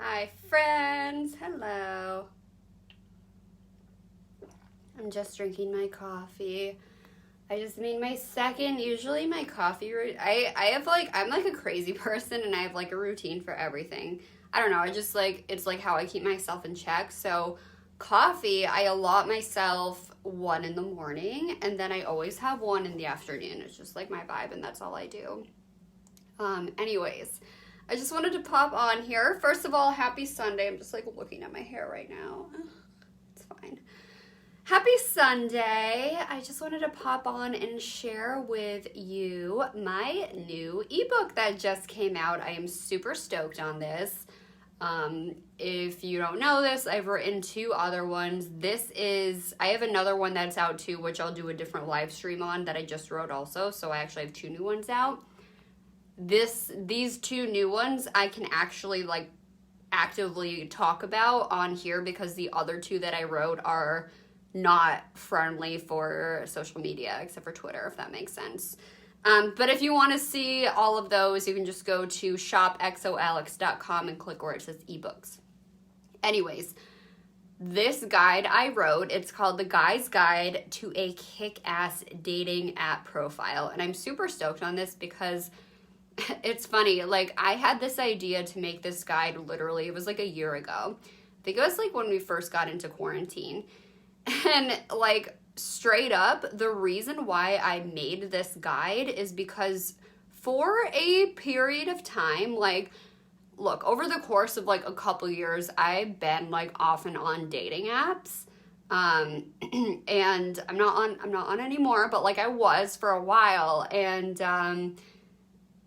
Hi, friends. Hello. I'm just drinking my coffee. I just made my second. Usually my coffee I have I'm like a crazy person and I have like a routine for everything. I don't know. I just like it's like how I keep myself in check. So coffee, I allot myself one in the morning and then I always have one in the afternoon. It's just like my vibe and that's all I do. Anyways, I just wanted to pop on here. First of all, happy Sunday. I'm just like looking at my hair right now. It's fine. Happy Sunday. I just wanted to pop on and share with you my new ebook that just came out. I am super stoked on this. If you don't know this, I've written two other ones. I have another one that's out too, which I'll do a different live stream on that I just wrote also. So I actually have two new ones out. These two new ones I can actually like actively talk about on here because the other two that I wrote are not friendly for social media except for Twitter, if that makes sense. But if you want to see all of those, you can just go to shopxoalex.com and click where it says ebooks. Anyways, this guide I wrote, it's called The Guy's Guide to a Kick-Ass Dating App Profile. And I'm super stoked on this because it's funny, like I had this idea to make this guide literally, it was like a year ago. I think it was like when we first got into quarantine. And like straight up, the reason why I made this guide is because for a period of time, like look, over the course of like a couple years, I've been like off and on dating apps. And I'm not on anymore, but like I was for a while. And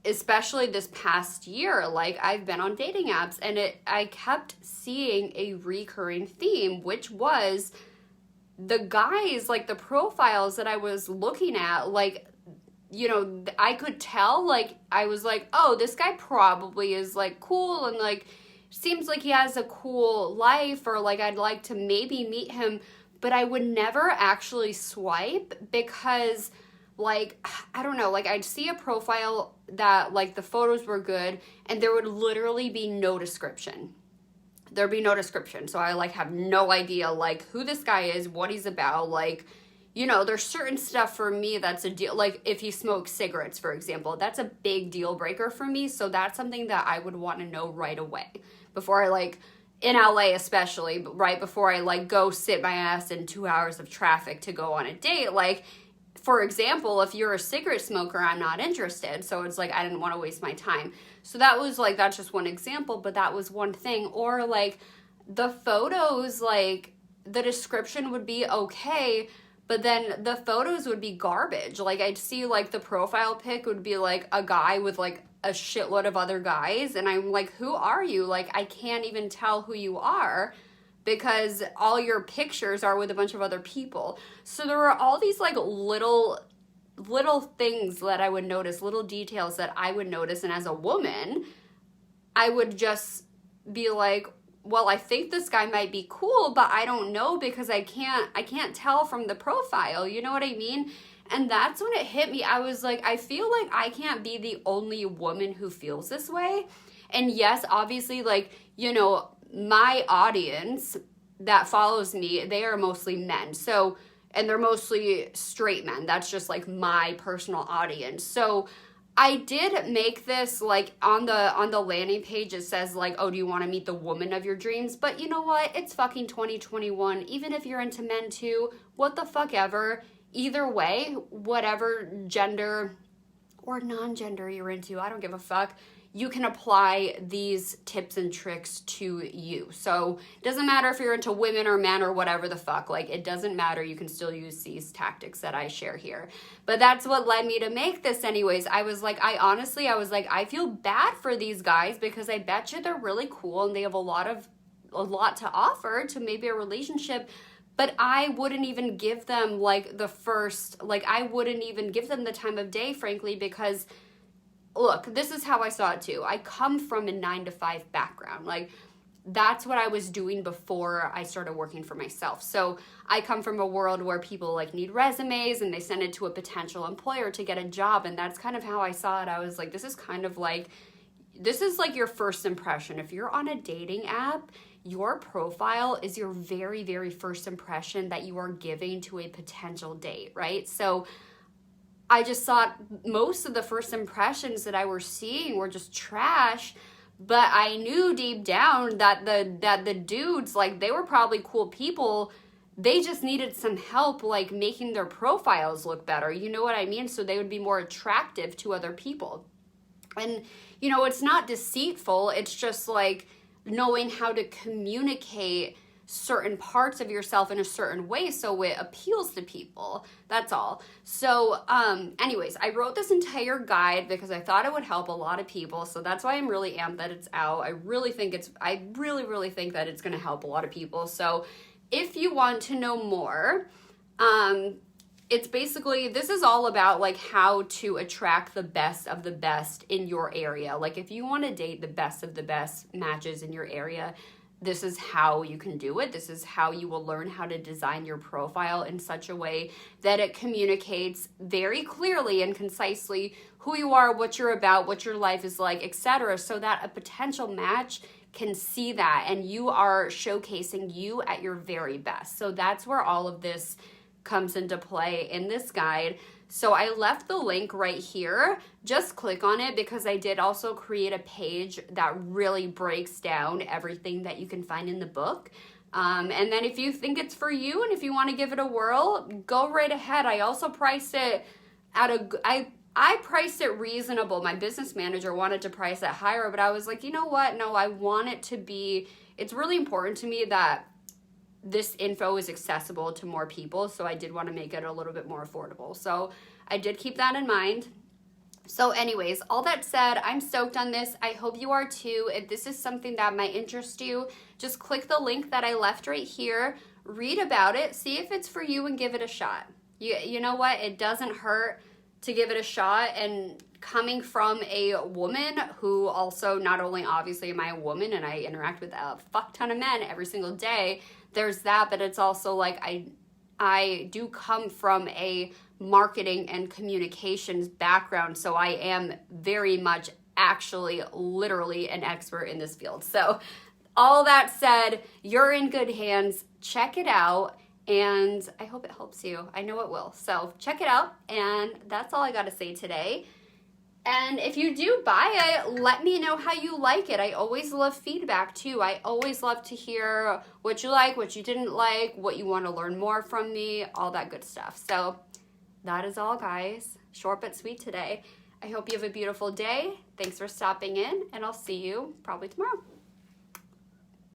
especially this past year, like I've been on dating apps and I kept seeing a recurring theme, which was the guys, like the profiles that I was looking at, like, you know, I could tell, like, I was like, oh, this guy probably is like cool and like seems like he has a cool life, or like I'd like to maybe meet him, but I would never actually swipe because like, I don't know, like I'd see a profile that like the photos were good and there would literally be no description. There'd be no description. So I like have no idea like who this guy is, what he's about. Like, you know, there's certain stuff for me that's a deal. Like if he smokes cigarettes, for example, that's a big deal breaker for me. So that's something that I would want to know right away before I like, in LA especially, right before I like go sit my ass in 2 hours of traffic to go on a date. Like, for example, if you're a cigarette smoker, I'm not interested. So it's like, I didn't want to waste my time. So that was like, that's just one example, but that was one thing. Or like the photos, like the description would be okay, but then the photos would be garbage. Like I'd see like the profile pic would be like a guy with like a shitload of other guys. And I'm like, who are you? Like, I can't even tell who you are, because all your pictures are with a bunch of other people. So there were all these like little things that I would notice, little details that I would notice. And as a woman, I would just be like, well, I think this guy might be cool, but I don't know because I can't tell from the profile. You know what I mean? And that's when it hit me. I was like, I feel like I can't be the only woman who feels this way. And yes, obviously, like, you know, my audience that follows me, they are mostly men. So, and they're mostly straight men. That's just like my personal audience. So I did make this like on the landing page, it says like, oh, do you want to meet the woman of your dreams? But you know what? It's fucking 2021. Even if you're into men too, what the fuck ever. Either way, whatever gender or non-gender you're into, I don't give a fuck. You can apply these tips and tricks to you. So it doesn't matter if you're into women or men or whatever the fuck, like it doesn't matter. You can still use these tactics that I share here. But that's what led me to make this anyways. I was like, I feel bad for these guys because I bet you they're really cool and they have a lot to offer to maybe a relationship. But I wouldn't even give them like I wouldn't even give them the time of day, frankly, because look, this is how I saw it too. I come from a 9-to-5 background. Like that's what I was doing before I started working for myself. So I come from a world where people like need resumes and they send it to a potential employer to get a job. And that's kind of how I saw it. I was like, this is kind of like this is like your first impression. If you're on a dating app, your profile is your very, very first impression that you are giving to a potential date, right? So I just thought most of the first impressions that I were seeing were just trash, but I knew deep down that the dudes, like, they were probably cool people. They just needed some help, like, making their profiles look better. You know what I mean? So they would be more attractive to other people. And, you know, it's not deceitful. It's just like knowing how to communicate certain parts of yourself in a certain way so it appeals to people. That's all. So anyways, I wrote this entire guide because I thought it would help a lot of people. So that's why I'm really amped that it's out. I really think that it's going to help a lot of people. So if you want to know more, it's basically, this is all about like how to attract the best of the best in your area. Like if you want to date the best of the best matches in your area, this is how you can do it. This is how you will learn how to design your profile in such a way that it communicates very clearly and concisely who you are, what you're about, what your life is like, etc., so that a potential match can see that and you are showcasing you at your very best. So that's where all of this comes into play in this guide. So I left the link right here. Just click on it because I did also create a page that really breaks down everything that you can find in the book. And then if you think it's for you and if you want to give it a whirl, go right ahead. I also priced it at I priced it reasonable. My business manager wanted to price it higher, but I was like, you know what? No, I want it to be, it's really important to me that this info is accessible to more people, so I did want to make it a little bit more affordable. So I did keep that in mind. So anyways, all that said, I'm stoked on this. I hope you are too. If this is something that might interest you, just click the link that I left right here, read about it, see if it's for you, and give it a shot. You know what? It doesn't hurt to give it a shot. And coming from a woman who also, not only obviously am I a woman and I interact with a fuck ton of men every single day, there's that, but it's also like I do come from a marketing and communications background, so I am very much actually literally an expert in this field. So all that said, you're in good hands. Check it out, and I hope it helps you. I know it will. So check it out, and that's all I got to say today. And if you do buy it, let me know how you like it. I always love feedback too. I always love to hear what you like, what you didn't like, what you want to learn more from me, all that good stuff. So that is all, guys. Short but sweet today. I hope you have a beautiful day. Thanks for stopping in, and I'll see you probably tomorrow.